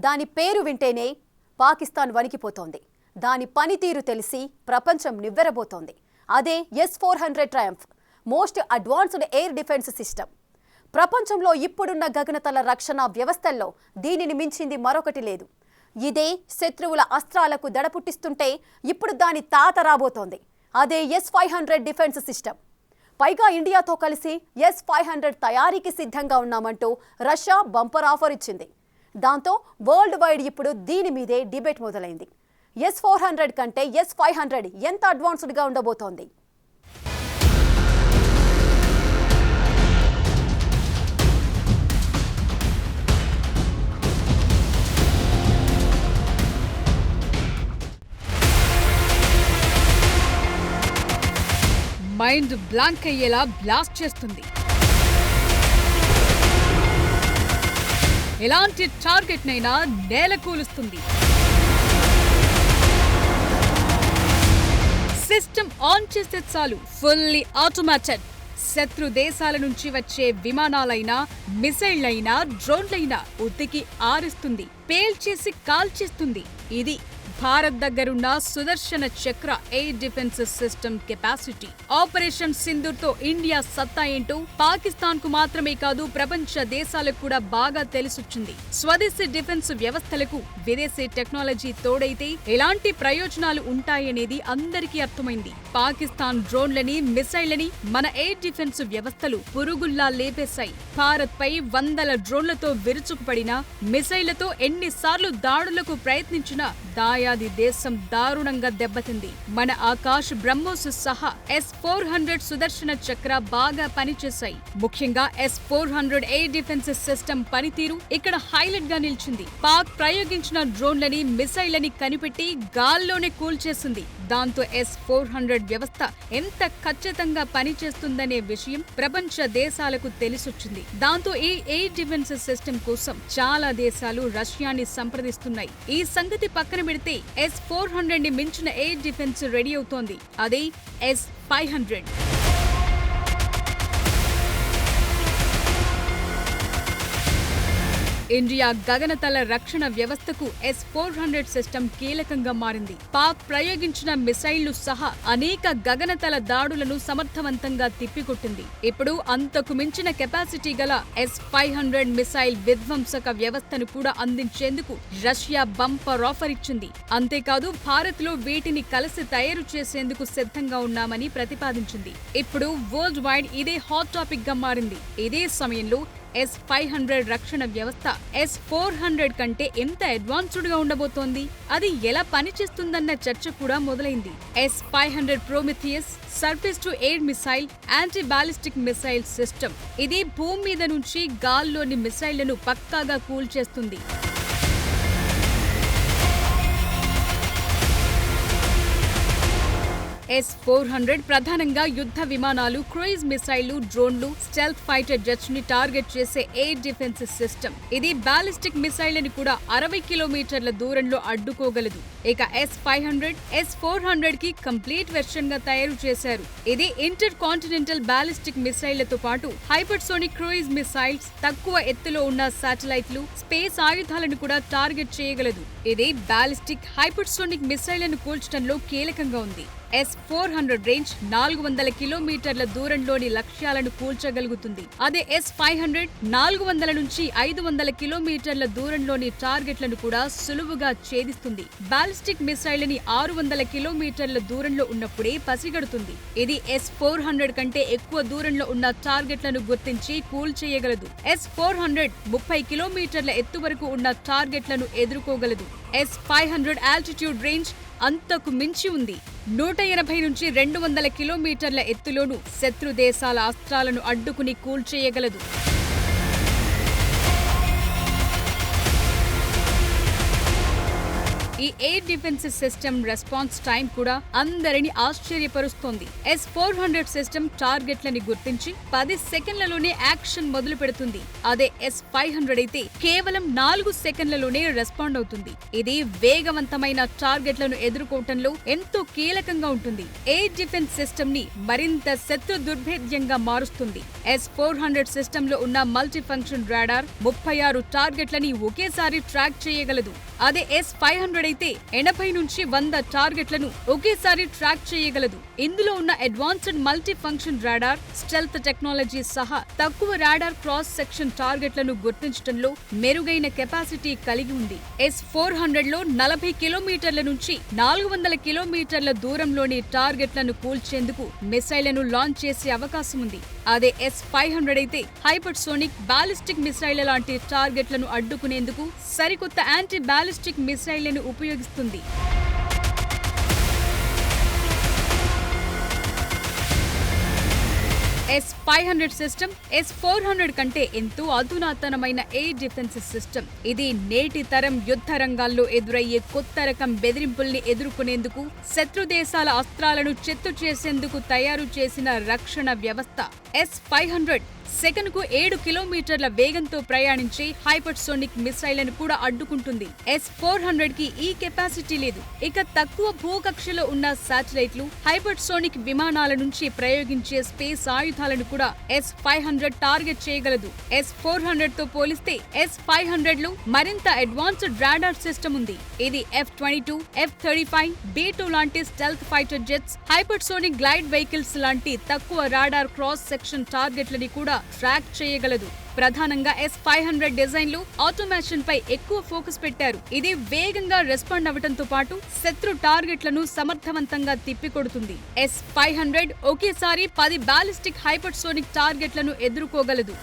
దాని పేరు వింటేనే పాకిస్తాన్ వణికిపోతోంది. దాని పనితీరు తెలిసి ప్రపంచం నివ్వెరబోతోంది. అదే S-400 Triumph, most advanced air defence system. ప్రపంచంలో ఇప్పుడున్న గగనతల రక్షణ వ్యవస్థల్లో దీనిని మించింది మరొకటి లేదు. ఇదే శత్రువుల అస్త్రాలకు దడపుట్టిస్తుంటే ఇప్పుడు దాని తాత రాబోతోంది. అదే S-500 డిఫెన్స్ సిస్టమ్. పైగా ఇండియాతో కలిసి S-500 తయారీకి సిద్ధంగా ఉన్నామంటూ రష్యా బంపర్ ఆఫర్ ఇచ్చింది. దాంతో వరల్డ్ వైడ్ ఇప్పుడు దీని మీదే డిబేట్ మొదలైంది. S-400 కంటే S-500 ఎంత అడ్వాన్స్డ్గా ఉండబోతోంది? మైండ్ బ్లాంక్ అయ్యేలా బ్లాస్ట్ చేస్తుంది. ఎలాంటి టార్గెట్ నైనా నేలకూలుస్తుంది. సిస్టమ్ ఆన్ చేస్తే చాలు ఫుల్లీ ఆటోమేటెడ్. శత్రు దేశాల నుంచి వచ్చే విమానాలైనా, మిసైళ్లైనా, డ్రోన్లైనా ఉతికి ఆరిస్తుంది, పేల్చేసి కాల్చేస్తుంది. ఇది భారత్ దగ్గరున్న సుదర్శన చక్ర air defence system capacity. Operation Sindoor తో ఇండియా సత్తా ఏంటో పాకిస్తాన్ కు మాత్రమే కాదు, ప్రపంచ దేశాలకు కూడా బాగా తెలిసొచ్చింది. స్వదేశీ డిఫెన్స్ వ్యవస్థలకు విదేశీ టెక్నాలజీ తోడైతే ఎలాంటి ప్రయోజనాలు ఉంటాయనేది అందరికీ అర్థమైంది. పాకిస్తాన్ డ్రోన్లని, మిసైళ్లని మన ఎయిర్ డిఫెన్స్ వ్యవస్థలు పురుగుల్లా లేపేశాయి. భారత్ పై వందల డ్రోన్లతో విరుచుకుపడినా, మిసైళ్లతో ఎన్నిసార్లు దాడులకు ప్రయత్నించినా దాయాది దేశం దారుణంగా దెబ్బతింది. మన ఆకాశ్ బ్రహ్మోస్ సహా S-400 సుదర్శన చక్ర బాగా పనిచేశాయి. ముఖ్యంగా S-400 ఎయిర్ డిఫెన్స్ సిస్టమ్ పనితీరు ఇక్కడ హైలైట్ గా నిలిచింది. పాక్ ప్రయోగించిన డ్రోన్లని, మిసైళ్లని కనిపెట్టి గాల్లోనే కూల్చేసింది. దాంతో S-400 వ్యవస్థ ఎంత ఖచ్చితంగా పనిచేస్తుందనే విషయం ప్రపంచ దేశాలకు తెలిసొచ్చింది. దాంతో ఈ ఎయిర్ డిఫెన్స్ సిస్టమ్ కోసం చాలా దేశాలు రష్యాని సంప్రదిస్తున్నాయి. ఈ సంగతి పక్కన పెడితే S-400 ని మించిన ఎయిర్ డిఫెన్స్ రెడీ అవుతోంది. అదే S-500. ఇండియా గగనతల రక్షణ వ్యవస్థకు S-400 సిస్టమ్ కీలకంగా మారింది. పాక్ ప్రయోగించిన మిసైళ్లు సహా అనేక గగనతల దాడులను సమర్థవంతంగా తిప్పికొట్టింది. ఇప్పుడు అంతకు మించిన కెపాసిటీ గల S-500 మిసైల్ విధ్వంసక వ్యవస్థను కూడా అందించేందుకు రష్యా బంపర్ ఆఫర్ ఇచ్చింది. అంతేకాదు, భారత్ లో వీటిని కలిసి తయారు చేసేందుకు సిద్ధంగా ఉన్నామని ప్రతిపాదించింది. ఇప్పుడు వరల్డ్ వైడ్ ఇదే హాట్ టాపిక్ గా మారింది. ఇదే సమయంలో S-500 రక్షణ వ్యవస్థ S-400 కంటే ఎంత అడ్వాన్స్డ్ గా ఉండబోతోంది, అది ఎలా పనిచేస్తుందన్న చర్చ కూడా మొదలైంది. S-500 Prometheus surface to air missile, anti ballistic missile system. ఇది భూమి మీద నుంచి గాల్లోని మిసైళ్లను పక్కాగా కూల్చేస్తుంది. S-400 ప్రధానంగా యుద్ధ విమానాలు, క్రూయిజ్ మిసైళ్లు, డ్రోన్లు, స్టెల్త్ ఫైటర్ జెట్స్ ని టార్గెట్ చేసే ఎయిర్ డిఫెన్స్ సిస్టమ్. ఇది బాలిస్టిక్ మిసైళ్లని కూడా 60 కిలోమీటర్ల దూరంలో అడ్డుకోగలదు. ఇక S-500 S-400 కి కంప్లీట్ వెర్షన్ గా తయారు చేశారు. ఇది ఇంటర్ కాంటినెంటల్ బాలిస్టిక్ మిసైళ్లతో పాటు హైపర్సోనిక్ క్రూయిజ్ మిసైల్స్, తక్కువ ఎత్తులో ఉన్న శాటిలైట్లు, స్పేస్ ఆయుధాలను కూడా టార్గెట్ చేయగలదు. ఇది బాలిస్టిక్, హైపర్సోనిక్ మిసైళ్లను కూల్చడంలో కీలకంగా ఉంది. S-400 రేంజ్ 400 కిలోమీటర్ల దూరంలోని లక్ష్యాలను కూల్చగలుగుతుంది. అదే S-500 400 నుంచి 500 కిలోమీటర్ల దూరంలోని టార్గెట్లను కూడా సులువుగా ఛేదిస్తుంది. బాలిస్టిక్ మిసైళ్లని 600 కిలోమీటర్ల దూరంలో ఉన్నప్పుడే పసిగడుతుంది. ఇది S-400 కంటే ఎక్కువ దూరంలో ఉన్న టార్గెట్లను గుర్తించి కూల్చేయగలదు. S-400 30 కిలోమీటర్ల ఎత్తు వరకు ఉన్న టార్గెట్లను ఎదుర్కోగలదు. S-500 ఆల్టిట్యూడ్ రేంజ్ అంతకు మించి ఉంది. 180 నుంచి 200 కిలోమీటర్ల ఎత్తులోనూ శత్రు దేశాల అస్త్రాలను అడ్డుకుని కూల్చేయగలదు. ఈ ఈ air defence system response time కూడా అందరిని ఆశ్చర్యపరుస్తోంది. S-400 సిస్టమ్ టార్గెట్లని గుర్తించి 10 సెకండ్లలోనే యాక్షన్ మొదలు పెడుతుంది. అదే S-500 అయితే కేవలం 4 సెకండ్లలోనే రెస్పాండ్ అవుతుంది. ఇది వేగవంతమైన టార్గెట్లను ఎదుర్కోవటంలో ఎంతో కీలకంగా ఉంటుంది. ఎయిర్ డిఫెన్స్ సిస్టమ్ ని మరింత శత్రు దుర్భేద్యంగా మారుస్తుంది. S-400 సిస్టమ్ లో ఉన్న మల్టీ ఫంక్షన్ రాడార్ 36 టార్గెట్లని ఒకేసారి ట్రాక్ చేయగలదు. అదే S-500 అయితే 80 నుంచి 100 టార్గెట్లను ఒకేసారి ట్రాక్ చేయగలదు. ఇందులో ఉన్న advanced multi function radar, stealth technology సహా తక్కువ రాడార్ క్రాస్ సెక్షన్ టార్గెట్లను గుర్తించడంలో మెరుగైన కెపాసిటీ కలిగి ఉంది. S-400 లో 40 కిలోమీటర్ల నుంచి 400 కిలోమీటర్ల దూరంలోని టార్గెట్లను కూల్చేందుకు మిసైళ్లను లాంచ్ చేసే అవకాశం ఉంది. అదే S-500 అయితే హైపర్సోనిక్, బాలిస్టిక్ మిసైళ్ల లాంటి టార్గెట్లను అడ్డుకునేందుకు సరికొత్త యాంటీ బాలిస్టిక్ మిసైళ్లను ఉపయోగిస్తుంది. S-500 సిస్టమ్ S-400 కంటే ఎంతో అధునాతనమైన ఎయిర్ డిఫెన్స్ సిస్టమ్. ఇది నేటి తరం యుద్ధ రంగాల్లో ఎదురయ్యే కొత్త రకం బెదిరింపుల్ని ఎదుర్కొనేందుకు, శత్రు దేశాల అస్త్రాలను చెత్తు చేసేందుకు తయారు చేసిన రక్షణ వ్యవస్థ. S-500 సెకనుకు 7 కిలోమీటర్ల వేగంతో ప్రయాణించే హైపర్సోనిక్ మిసైళ్లను కూడా అడ్డుకుంటుంది. S-400 కి ఈ కెపాసిటీ లేదు. ఇక తక్కువ భూకక్షలో ఉన్న శాటిలైట్లు, హైపర్సోనిక్ విమానాల నుంచి ప్రయోగించే స్పేస్ ఆయుధాలను కూడా S-500 టార్గెట్ చేయగలదు. S-400 తో పోలిస్తే S-500 లో మరింత అడ్వాన్స్డ్ రాడార్ సిస్టమ్ ఉంది. ఇది F-22, F-35, B-2 లాంటి stealth fighter jets, hypersonic glide vehicles లాంటి తక్కువ రాడార్ క్రాస్ సెక్షన్ టార్గెట్లని కూడా ట్రాక్ చేయగలదు. ప్రధానంగా S-500 డిజైన్లు ఆటోమేషన్ పై ఎక్కువ ఫోకస్ పెట్టారు. ఇది వేగంగా రెస్పాండ్ అవడంతో పాటు శత్రు టార్గెట్లను సమర్థవంతంగా తిప్పికొడుతుంది. S-500 ఒకేసారి 10 బాలిస్టిక్ హైపర్సోనిక్ టార్గెట్లను ఎదుర్కోగలదు.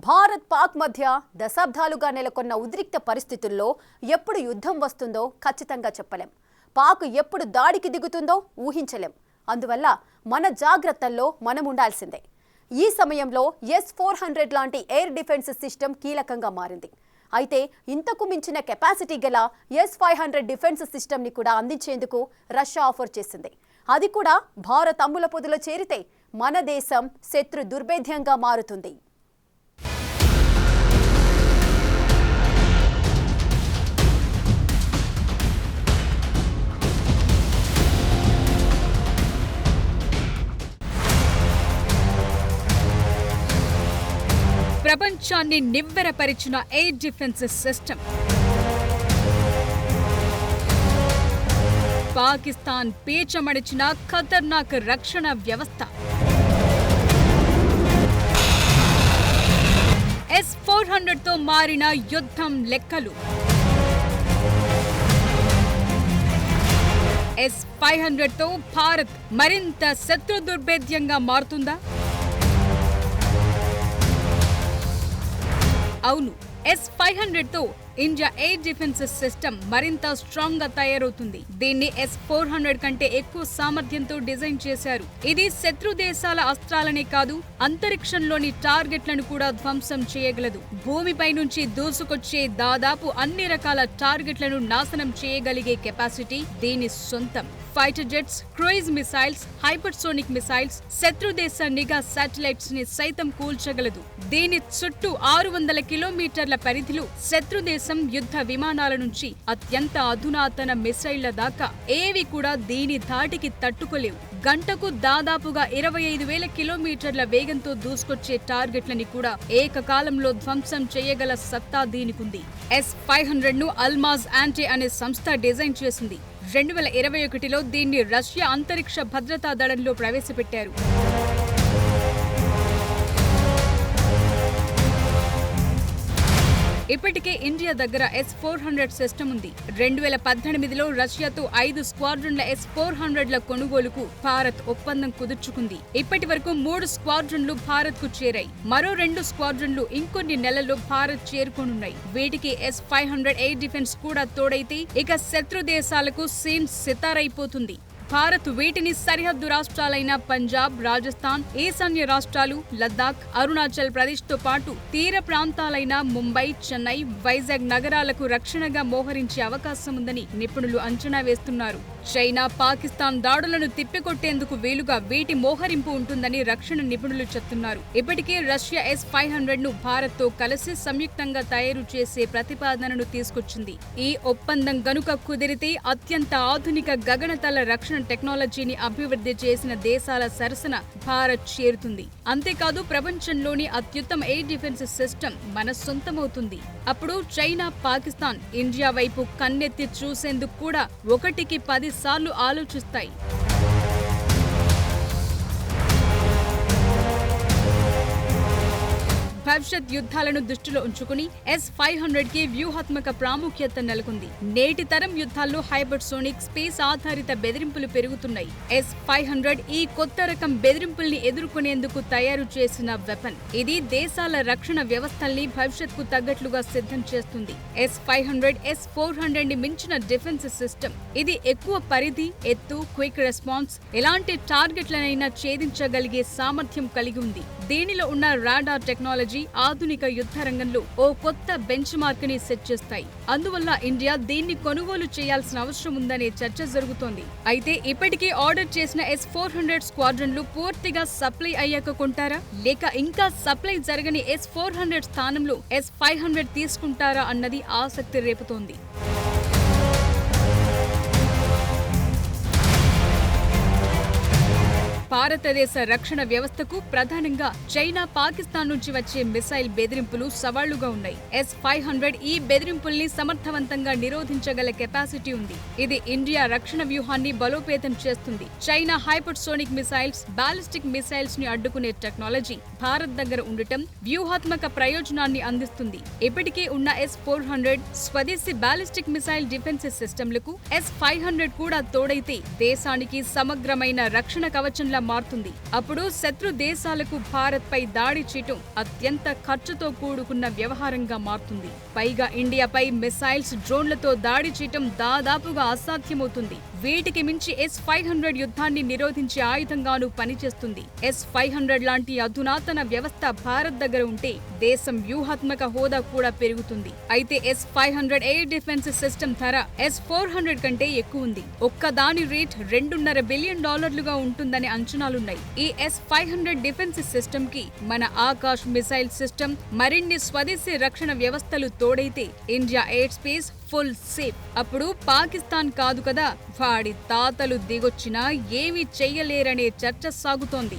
భారత్ పాక్ మధ్య దశాబ్దాలుగా నెలకొన్న ఉద్రిక్త పరిస్థితుల్లో ఎప్పుడు యుద్ధం వస్తుందో ఖచ్చితంగా చెప్పలేం. పాక్ ఎప్పుడు దాడికి దిగుతుందో ఊహించలేం. అందువల్ల మన జాగ్రత్తల్లో మనం ఉండాల్సిందే. ఈ సమయంలో S-400 లాంటి ఎయిర్ డిఫెన్స్ సిస్టమ్ కీలకంగా మారింది. అయితే ఇంతకు మించిన కెపాసిటీ గల S-500 డిఫెన్స్ సిస్టమ్ని కూడా అందించేందుకు రష్యా ఆఫర్ చేసింది. అది కూడా భారత్ అమ్ముల పొదిలో చేరితే మన దేశం శత్రు దుర్భేద్యంగా మారుతుంది. ప్రపంచాన్ని నివ్వెరపరిచిన ఎయిర్ డిఫెన్స్ సిస్టమ్. పాకిస్తాన్ పేచమడిచిన ఖతర్నాక్ రక్షణ వ్యవస్థ. S-400 తో మారిన యుద్ధం లెక్కలు. S-500 తో భారత్ మరింత శత్రు దుర్భేద్యంగా మారుతుందా? అవును, S-500 తో ఇండియా ఎయిర్ డిఫెన్స్ సిస్టమ్ మరింత స్ట్రాంగ్ గా తయారవుతుంది. దీన్ని S-400 కంటే ఎక్కువ సామర్థ్యంతో డిజైన్ చేశారు. ఇది శత్రు దేశాల అస్త్రాలనే కాదు, అంతరిక్షంలోని టార్గెట్లను కూడా ధ్వంసం చేయగలదు. భూమిపై నుంచి దూసుకొచ్చే దాదాపు అన్ని రకాల టార్గెట్లను నాశనం చేయగలిగే కెపాసిటీ దీని సొంతం. Fighter jets, cruise missiles, hypersonic missiles, శత్రు దేశ నిఘా శాటిలైట్స్ ని సైతం కూల్చగలదు. దీని చుట్టూ 600 కిలోమీటర్ల పరిధిలో శత్రు దేశం యుద్ధ విమానాల నుంచి అత్యంత అధునాతన మిసైళ్ల దాకా ఏవి కూడా దీని ధాటికి తట్టుకోలేవు. గంటకు దాదాపుగా 25,000 కిలోమీటర్ల వేగంతో దూసుకొచ్చే టార్గెట్లని కూడా ఏకకాలంలో ధ్వంసం చేయగల సత్తా దీనికుంది. S-500 ను అల్మాజ్ యాంటీ అనే సంస్థ డిజైన్ చేసింది. 2021లో దీన్ని రష్యా అంతరిక్ష భద్రతా దళంలో ప్రవేశపెట్టారు. ఇప్పటికే ఇండియా దగ్గర S-400 సిస్టమ్ ఉంది. 2018లో రష్యాతో 5 స్క్వాడ్రన్ల S-400ల కొనుగోలుకు భారత్ ఒప్పందం కుదుర్చుకుంది. ఇప్పటి వరకు 3 స్క్వాడ్రన్లు భారత్ కు చేరాయి. మరో 2 స్క్వాడ్రన్లు ఇంకొన్ని నెలల్లో భారత్ చేరుకోనున్నాయి. వీటికి S-500 ఎయిర్ డిఫెన్స్ కూడా తోడైతే ఇక శత్రు దేశాలకు సీన్ సితారైపోతుంది. భారత్ వీటిని సరిహద్దు రాష్ట్రాలైన పంజాబ్, రాజస్థాన్, ఈశాన్య రాష్ట్రాలు, లద్దాఖ్, అరుణాచల్ ప్రదేశ్ తో పాటు తీర ప్రాంతాలైన ముంబై, చెన్నై, వైజాగ్ నగరాలకు రక్షణగా మోహరించే అవకాశం ఉందని నిపుణులు అంచనా వేస్తున్నారు. చైనా, పాకిస్తాన్ దాడులను తిప్పికొట్టేందుకు వీలుగా వీటి మోహరింపు ఉంటుందని రక్షణ నిపుణులు చెప్తున్నారు. ఇప్పటికే రష్యా S-500 ను భారత్ తో కలిసి సంయుక్తంగా తయారు చేసే ప్రతిపాదనను తీసుకొచ్చింది. ఈ ఒప్పందం గనుక కుదిరితే అత్యంత ఆధునిక గగనతల రక్షణ టెక్నాలజీని అభివృద్ధి చేసిన దేశాల సరసన భారత్ చేరుతుంది. అంతేకాదు ప్రపంచంలోని అత్యుత్తమ ఎయిర్ డిఫెన్స్ సిస్టమ్ మన సొంతమవుతుంది. అప్పుడు చైనా, పాకిస్తాన్ ఇండియా వైపు కన్నెత్తి చూసేందుకు కూడా 1కి 10 సార్లు ఆలోచిస్తాయి. భవిష్యత్ యుద్ధాలను దృష్టిలో ఉంచుకుని S-500కి వ్యూహాత్మక ప్రాముఖ్యత నెలకొంది. నేటి తరం యుద్ధాల్లో హైపర్సోనిక్, స్పేస్ ఆధారిత బెదిరింపులు పెరుగుతున్నాయి. S-500 ఈ కొత్త రకం బెదిరింపుల్ని ఎదుర్కొనేందుకు తయారు చేసిన వెపన్. ఇది దేశాల రక్షణ వ్యవస్థల్ని భవిష్యత్కు తగ్గట్లుగా సిద్ధం చేస్తుంది. S-500 S-400ని మించిన డిఫెన్స్ సిస్టమ్. ఇది ఎక్కువ పరిధి, ఎత్తు, క్విక్ రెస్పాన్స్, ఎలాంటి టార్గెట్లనైనా ఛేదించగలిగే సామర్థ్యం కలిగి ఉంది. దీనిలో ఉన్న రాడార్ టెక్నాలజీ ఆధునిక యుద్ధ రంగంలో ఓ కొత్త బెంచ్ మార్క్ ని సెట్ చేస్తాయి. అందువల్ల ఇండియా దీన్ని కొనుగోలు చేయాల్సిన అవసరం ఉందనే చర్చ జరుగుతోంది. అయితే ఇప్పటికే ఆర్డర్ చేసిన S-400 స్క్వాడ్రన్లు పూర్తిగా సప్లై అయ్యాక కొంటారా, లేక ఇంకా సప్లై జరగని S-400 స్థానంలో S-500 తీసుకుంటారా అన్నది ఆసక్తి రేపుతోంది. భారతదేశ రక్షణ వ్యవస్థకు ప్రధానంగా చైనా, పాకిస్తాన్ నుంచి వచ్చే మిసైల్ బెదిరింపులు సవాళ్లుగా ఉన్నాయి. S-500 ఈ బెదిరింపుల్ని సమర్థవంతంగా నిరోధించగల కెపాసిటీ ఉంది. ఇది ఇండియా రక్షణ వ్యూహాన్ని బలోపేతం చేస్తుంది. China hypersonic missiles, ballistic missiles ని అడ్డుకునే టెక్నాలజీ భారత్ దగ్గర ఉండటం వ్యూహాత్మక ప్రయోజనాన్ని అందిస్తుంది. ఇప్పటికే ఉన్న S-400 స్వదేశీ బాలిస్టిక్ మిసైల్ డిఫెన్స్ సిస్టమ్లకు S-500 కూడా తోడైతే దేశానికి సమగ్రమైన రక్షణ కవచంలా మారుతుంది. అప్పుడు శత్రు దేశాలకు భారత్ పై దాడి చేయటం అత్యంత ఖర్చుతో కూడుకున్న వ్యవహారంగా మారుతుంది. పైగా ఇండియాపై మిసైల్స్, డ్రోన్లతో దాడి చేయటం దాదాపుగా అసాధ్యమవుతుంది. వీటికి మించి S-500 యుద్ధాన్ని నిరోధించే ఆయుధంగానూ పనిచేస్తుంది. S-500 లాంటి అధునాతన వ్యవస్థ భారత్ దగ్గర ఉంటే దేశం వ్యూహాత్మక హోదా కూడా పెరుగుతుంది. అయితే S-500 ఎయిర్ డిఫెన్స్ సిస్టమ్ ధర S-400 కంటే ఎక్కువ ఉంది. ఒక్కదాని రేట్ $2.5 బిలియన్ ఉంటుందని అంచనాలున్నాయి. ఈ S-500 డిఫెన్స్ సిస్టమ్ కి మన ఆకాశ్ మిసైల్ సిస్టమ్, మరిన్ని స్వదేశీ రక్షణ వ్యవస్థలు తోడైతే India airspace full safe. అప్పుడు పాకిస్తాన్ కాదు కదా, వాడి తాతలు దిగొచ్చినా ఏమీ చెయ్యలేరనే చర్చ సాగుతోంది.